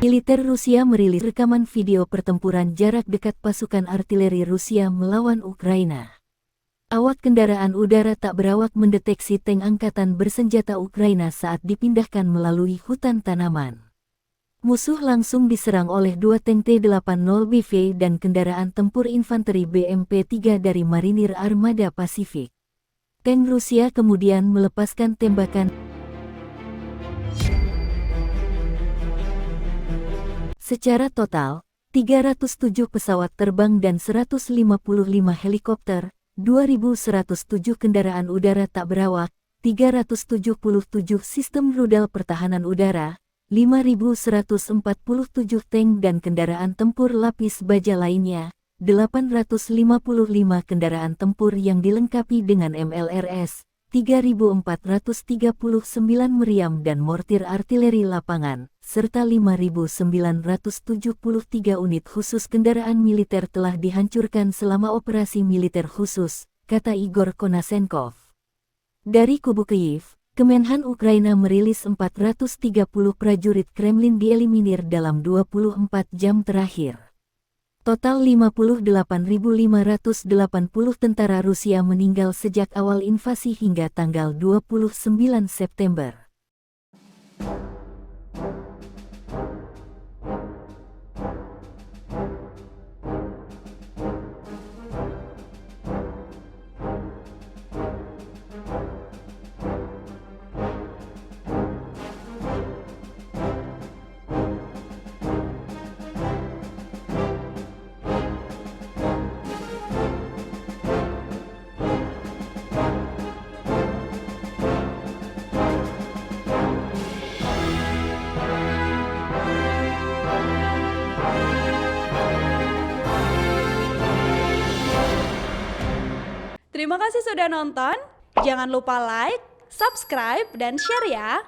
Militer Rusia merilis rekaman video pertempuran jarak dekat pasukan artileri Rusia melawan Ukraina. Awak kendaraan udara tak berawak mendeteksi tank angkatan bersenjata Ukraina saat dipindahkan melalui hutan tanaman. Musuh langsung diserang oleh dua tank T-80BV dan kendaraan tempur infanteri BMP-3 dari Marinir Armada Pasifik. Tank Rusia kemudian melepaskan tembakan. Secara total, 307 pesawat terbang dan 155 helikopter, 2.107 kendaraan udara tak berawak, 377 sistem rudal pertahanan udara, 5.147 tank dan kendaraan tempur lapis baja lainnya, 855 kendaraan tempur yang dilengkapi dengan MLRS, 3.439 meriam dan mortir artileri lapangan, serta 5.973 unit khusus kendaraan militer telah dihancurkan selama operasi militer khusus, kata Igor Konasenkov. Dari kubu Kyiv, Kemenhan Ukraina merilis 430 prajurit Kremlin dieliminir dalam 24 jam terakhir. Total 58.580 tentara Rusia meninggal sejak awal invasi hingga tanggal 29 September. Terima kasih sudah nonton. Jangan lupa like, subscribe, dan share ya.